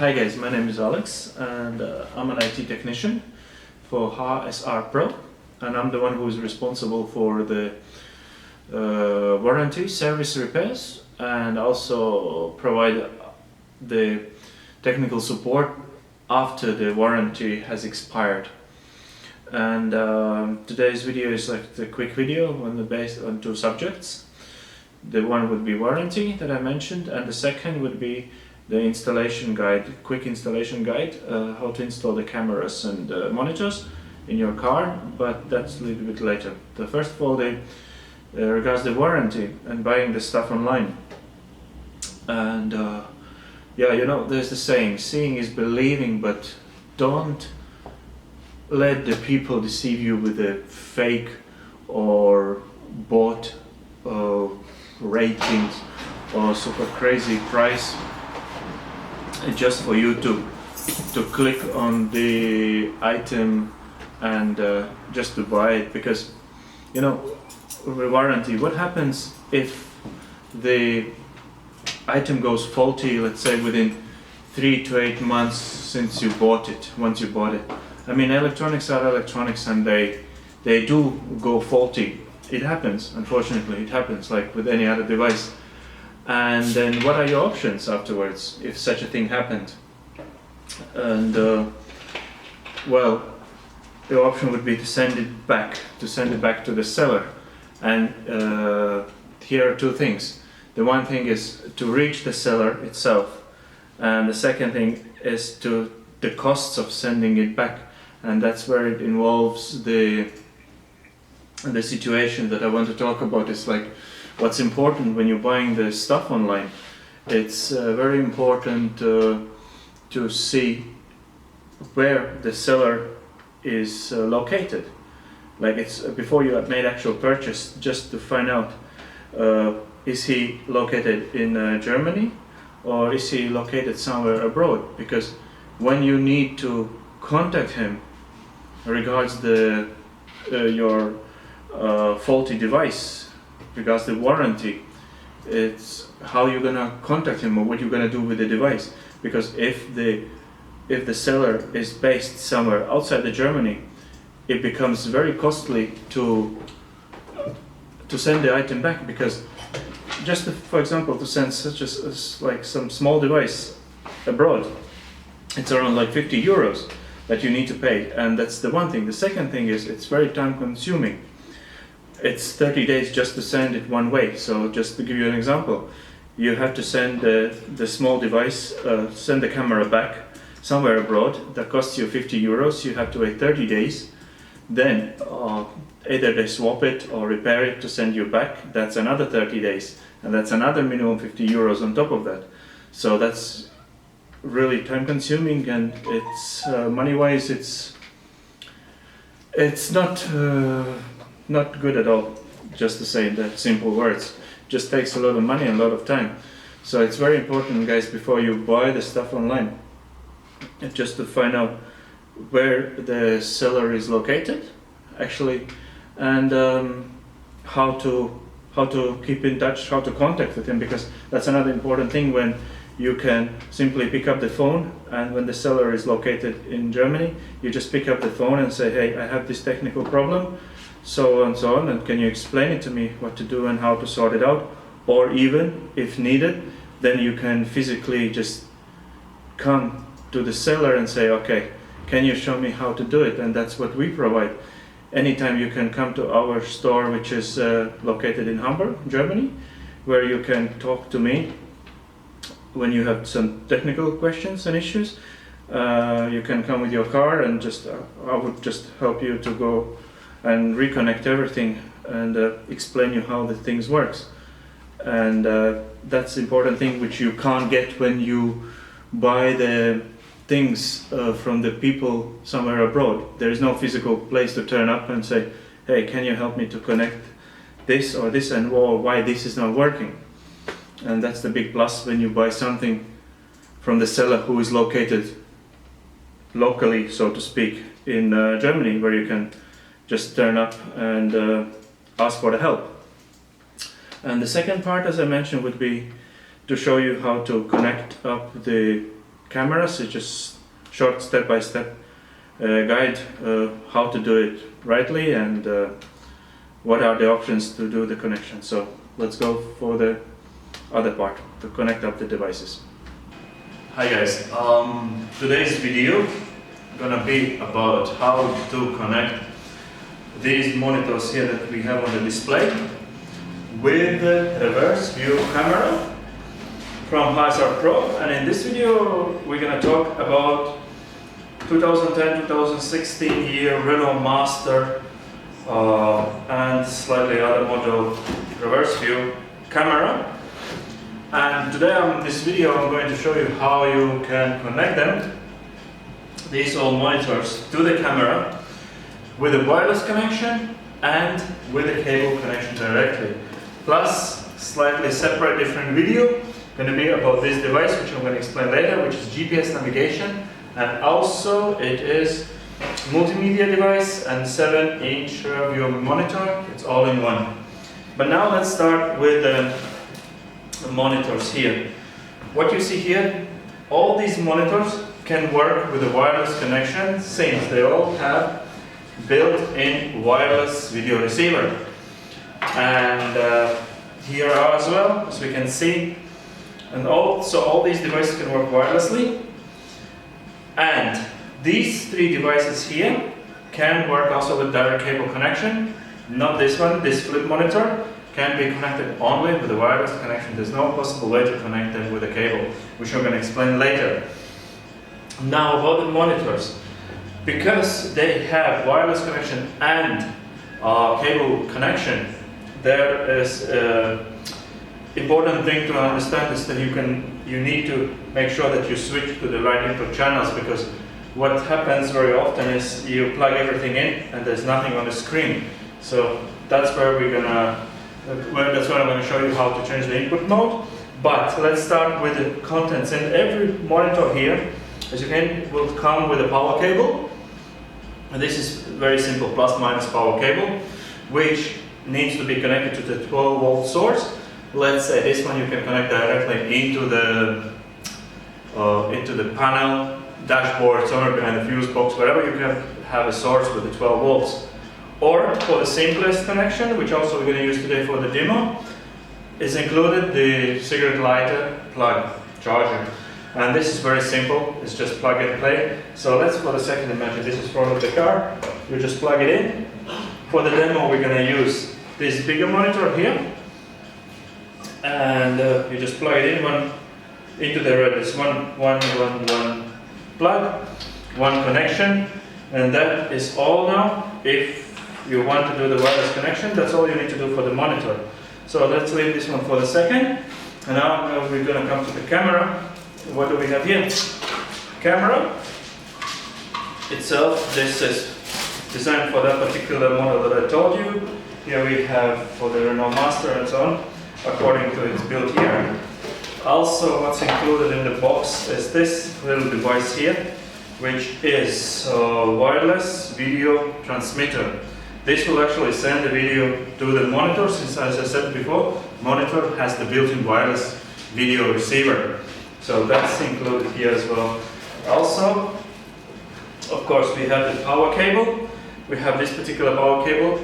Hi guys, my name is Alex and I'm an IT technician for HSR Pro, and I'm the one who is responsible for the warranty, service, repairs, and also provide the technical support after the warranty has expired. And today's video is like the quick video based on two subjects. The one would be warranty that I mentioned, and the second would be the installation guide, quick installation guide, how to install the cameras and monitors in your car, but that's a little bit later. The first of all, regards the warranty and buying the stuff online. And yeah, you know, there's the saying, seeing is believing, but don't let the people deceive you with a fake or bought ratings or super crazy price just for you to click on the item and just to buy it. Because, you know, with warranty, what happens if the item goes faulty, let's say within 3 to 8 months since you bought it, once you bought it? I mean, electronics are electronics, and they do go faulty. It happens, unfortunately, it happens like with any other device. And then what are your options afterwards if such a thing happened? And well, the option would be to send it back to the seller. And here are two things. The one thing is to reach the seller itself, and the second thing is the costs of sending it back. And that's where it involves the situation that I want to talk about. Is like what's important when you're buying the stuff online. It's very important to see where the seller is located. Like, it's before you have made actual purchase, just to find out is he located in Germany or is he located somewhere abroad? Because when you need to contact him regards your faulty device, regards the warranty, it's how you're gonna contact him or what you're gonna do with the device. Because if the seller is based somewhere outside of Germany, it becomes very costly to send the item back. Because just for example, to send such as like some small device abroad, it's around like 50 euros that you need to pay, and that's the one thing. The second thing is it's very time consuming. It's 30 days just to send it one way. So just to give you an example, you have to send the small device, send the camera back somewhere abroad. That costs you 50 euros. You have to wait 30 days. Then either they swap it or repair it to send you back. That's another 30 days. And that's another minimum 50 euros on top of that. So that's really time consuming, and it's money wise, it's not good at all, just to say in the simple words. Just takes a lot of money and a lot of time. So it's very important, guys, before you buy the stuff online, just to find out where the seller is located actually, and how to keep in touch, how to contact with him. Because that's another important thing. When you can simply pick up the phone, and when the seller is located in Germany, you just pick up the phone and say, hey, I have this technical problem, so on, and can you explain it to me what to do and how to sort it out? Or even if needed, then you can physically just come to the seller and say, okay, can you show me how to do it? And that's what we provide. Anytime you can come to our store, which is located in Hamburg, Germany, where you can talk to me when you have some technical questions and issues. You can come with your car, and just I would just help you to go and reconnect everything and explain you how the things works. And that's the important thing, which you can't get when you buy the things from the people somewhere abroad. There is no physical place to turn up and say, hey, can you help me to connect this or this, and or why this is not working. And that's the big plus when you buy something from the seller who is located locally, so to speak, in Germany, where you can just turn up and ask for the help. And the second part, as I mentioned, would be to show you how to connect up the cameras. It's just short step-by-step guide how to do it rightly and what are the options to do the connection. So let's go for the other part, to connect up the devices. Hi guys, today's video gonna be about how to connect these monitors here that we have on the display with the reverse view camera from HiSAR Pro. And in this video we're gonna talk about 2010-2016 year Renault Master and slightly other model reverse view camera. And today in this video I'm going to show you how you can connect them, these all monitors, to the camera with a wireless connection and with a cable connection directly. Plus slightly separate different video going to be about this device, which I'm going to explain later, which is GPS navigation, and also it is multimedia device and 7-inch rear view monitor. It's all in one. But now let's start with the monitors here. What you see here, all these monitors can work with a wireless connection since they all have built-in wireless video receiver. And here are as well, as we can see. And so all these devices can work wirelessly. And these three devices here can work also with direct cable connection. Not this one, this flip monitor can be connected only with a wireless connection. There's no possible way to connect them with a cable, which I'm going to explain later. Now about the monitors. Because they have wireless connection and cable connection, there is important thing to understand is that you need to make sure that you switch to the right input channels, because what happens very often is you plug everything in and there's nothing on the screen. So that's where that's where I'm going to show you how to change the input mode. But let's start with the contents. And every monitor here, as you can, will come with a power cable. And this is very simple plus-minus power cable, which needs to be connected to the 12-volt source. Let's say this one you can connect directly into the panel, dashboard, somewhere behind the fuse box, wherever you can have a source with the 12 volts. Or for the simplest connection, which also we're going to use today for the demo, is included the cigarette lighter plug charger. And this is very simple, it's just plug and play. So let's for the second imagine this is front of the car, you just plug it in. For the demo we're going to use this bigger monitor here. And you just plug it in into this one plug, one connection, and that is all now. If you want to do the wireless connection, that's all you need to do for the monitor. So let's leave this one for the second. And now we're going to come to the camera. What do we have here? Camera itself, this is designed for that particular model that I told you. Here we have for the Renault Master and so on, according to its build here. Also what's included in the box is this little device here, which is a wireless video transmitter. This will actually send the video to the monitor, since as I said before, monitor has the built-in wireless video receiver. So that's included here as well. Also, of course, we have the power cable. We have this particular power cable,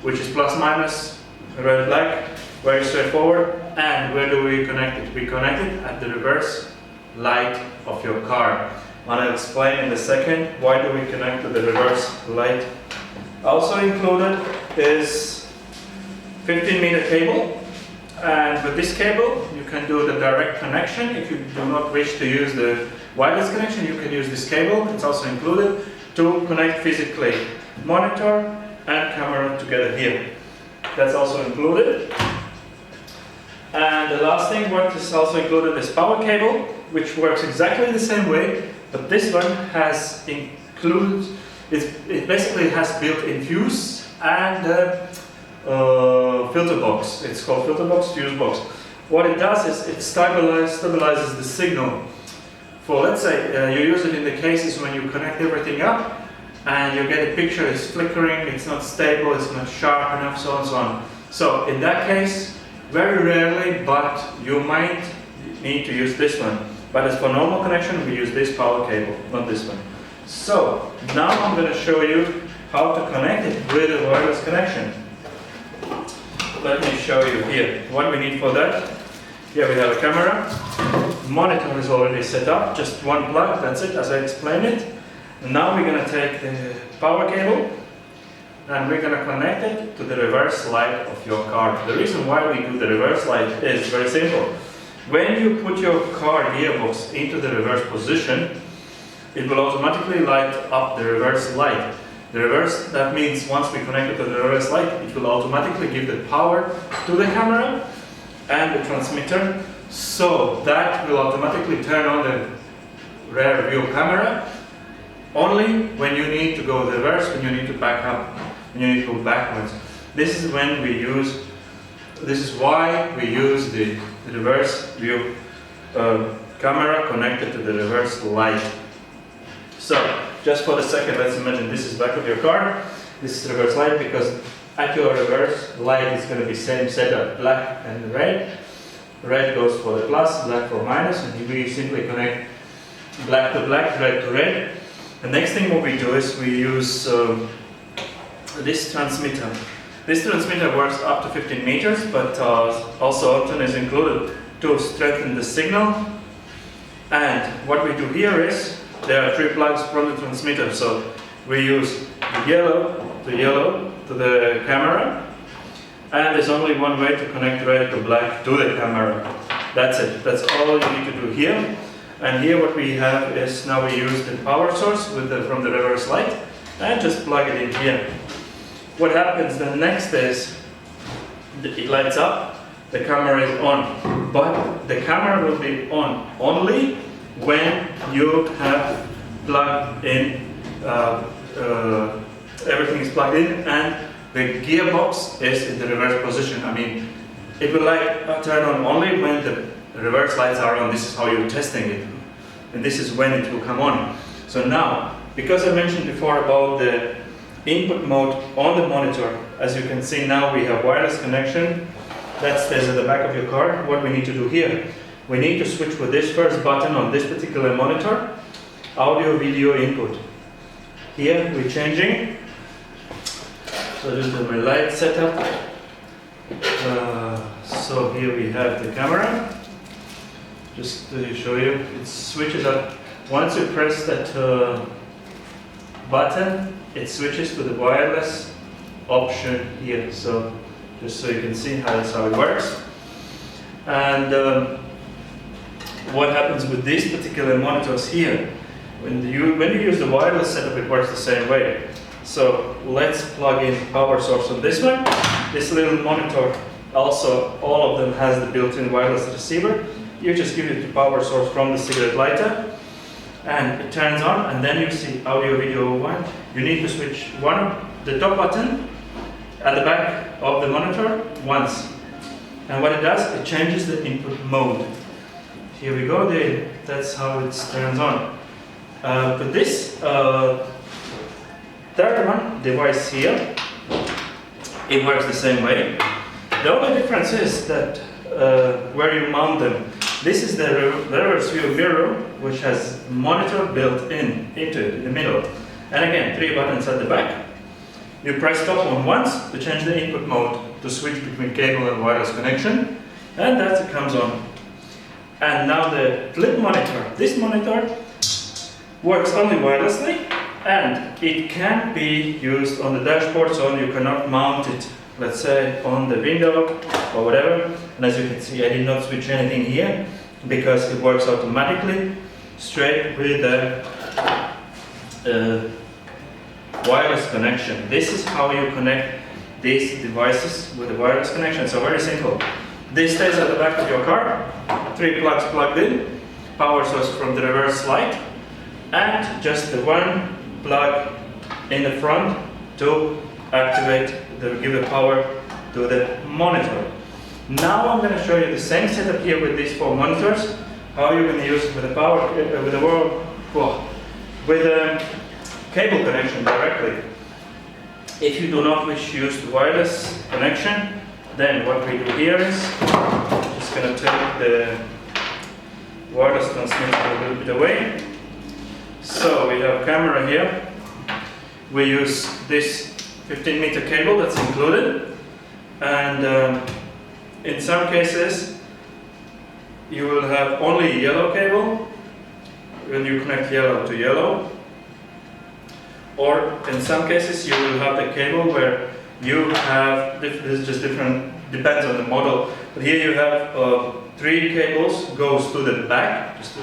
which is plus-minus, red black, very straightforward. And where do we connect it? We connect it at the reverse light of your car. I'll explain in a second why do we connect to the reverse light. Also included is 15-meter cable, and with this cable you can do the direct connection. If you do not wish to use the wireless connection, you can use this cable. It's also included to connect physically monitor and camera together here. That's also included. And the last thing what is also included is power cable, which works exactly the same way, but this one has included, it basically has built-in fuse and filter box. It's called filter box, fuse box. What it does is it stabilizes the signal. For, let's say, you use it in the cases when you connect everything up and you get a picture, it's flickering, it's not stable, it's not sharp enough, so on and so on. So in that case, very rarely, but you might need to use this one. But as for normal connection, we use this power cable, not this one. So now I'm going to show you how to connect it with a wireless connection. Let me show you here what we need for that. Here we have a camera. Monitor is already set up, just one plug, that's it, as I explained it. And now we're going to take the power cable and we're going to connect it to the reverse light of your car. The reason why we do the reverse light is very simple. When you put your car gearbox into the reverse position, it will automatically light up the reverse light. The reverse, that means once we connect it to the reverse light, it will automatically give the power to the camera and the transmitter. So that will automatically turn on the rear view camera only when you need to go reverse, when you need to back up, when you need to go backwards. This is when we use, this is why we use the reverse view camera connected to the reverse light. So, just for the second, let's imagine this is back of your car, this is reverse light, because at your reverse light is going to be same setup, black and red. Red goes for the plus, black for minus, and we simply connect black to black, red to red. The next thing what we do is we use this transmitter. This transmitter works up to 15 meters, but also often is included to strengthen the signal. And what we do here is, there are 3 plugs from the transmitter, so we use the yellow to the camera, and there's only one way to connect red to black to the camera. That's it, that's all you need to do here. And here what we have is, now we use the power source from the reverse light, and just plug it in here. What happens then next is, it lights up, the camera is on, but the camera will be on only when you have plugged in, everything is plugged in and the gearbox is in the reverse position. I mean, it will turn on only when the reverse lights are on. This is how you're testing it, and this is when it will come on. So now, because I mentioned before about the input mode on the monitor, as you can see now we have wireless connection that stays at the back of your car. What we need to do here, we need to switch with this first button on this particular monitor, audio video input. Here we're changing, so this is my light setup. So here we have the camera. Just to show you, it switches up. Once you press that button, it switches to the wireless option here. So just so you can see that's how it works. And what happens with these particular monitors here, when you use the wireless setup, it works the same way. So let's plug in power source on this one. This little monitor also, all of them has the built-in wireless receiver. You just give it the power source from the cigarette lighter and it turns on, and then you see audio video 1. You need to switch the top button at the back of the monitor once. And what it does, it changes the input mode. Here we go, that's how it turns on. But this third one, device here, it works the same way. The only difference is that where you mount them. This is the reverse view mirror, which has monitor built into it in the middle. And again, 3 buttons at the back. You press top one once to change the input mode, to switch between cable and wireless connection, and that's it comes on. And now the flip monitor. This monitor works only wirelessly, and it can be used on the dashboard, so you cannot mount it, let's say, on the window or whatever. And as you can see, I did not switch anything here because it works automatically straight with the wireless connection. This is how you connect these devices with the wireless connection. So very simple. This stays at the back of your car, 3 plugs plugged in, power source from the reverse light, and just the one plug in the front to activate, give the power to the monitor. Now I'm going to show you the same setup here with these 4 monitors, how you're going to use it with the power, with a cable connection directly. If you do not wish to use the wireless connection, then what we do here is just going to take the wireless transmitter a little bit away. So we have camera here. We use this 15-meter cable that's included, and in some cases you will have only yellow cable when you connect yellow to yellow, or in some cases you will have the cable where you have, this is just different, depends on the model, but here you have 3 cables goes to the back, just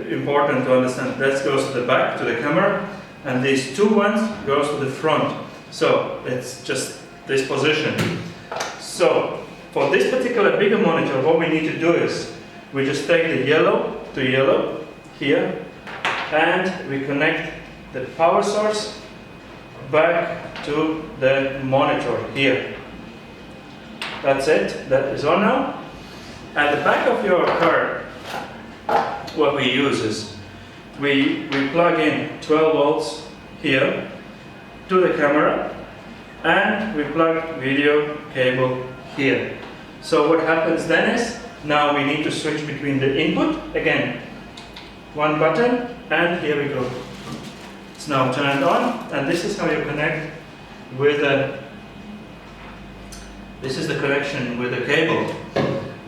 important to understand, that goes to the back, to the camera, and these 2 ones goes to the front, so it's just this position. So for this particular bigger monitor, what we need to do is we just take the yellow to yellow here, and we connect the power source back to the monitor here. That's it, that is on now. At the back of your car, what we use is we plug in 12 volts here to the camera, and we plug video cable here. So what happens then is, now we need to switch between the input, again, one button, and here we go. It's now turned on, and this is how you connect with this is the connection with the cable.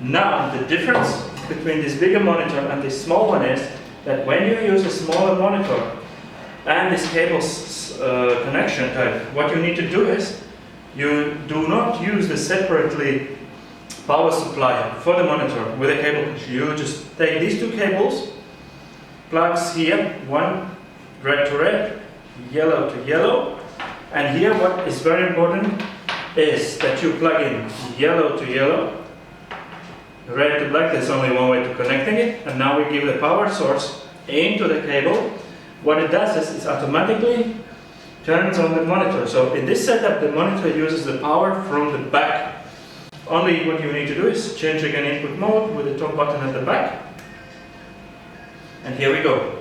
Now the difference between this bigger monitor and this small one is that when you use a smaller monitor and this cable connection type, what you need to do is you do not use the separately power supply for the monitor with a cable. You just take these 2 cables, plugs here, one red to red, yellow to yellow, and here what is very important is that you plug in yellow to yellow, red to black. There's only one way to connecting it, and now we give the power source into the cable. What it does is it automatically turns on the monitor. So in this setup, the monitor uses the power from the back. Only what you need to do is change again input mode with the top button at the back, and here we go.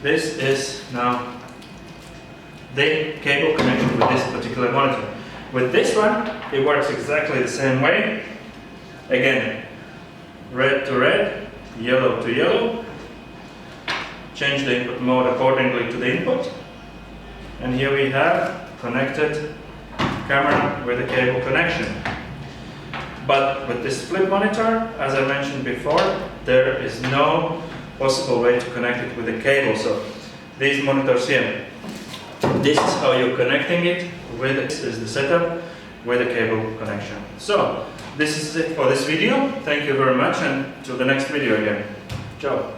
This is now the cable connection with this particular monitor. With this one, it works exactly the same way. Again, red to red, yellow to yellow. Change the input mode accordingly to the input. And here we have connected camera with a cable connection. But with this split monitor, as I mentioned before, there is no possible way to connect it with a cable. So these monitors here, this is how you're connecting it with, this is the setup with a cable connection. So this is it for this video. Thank you very much, and till the next video again. Ciao.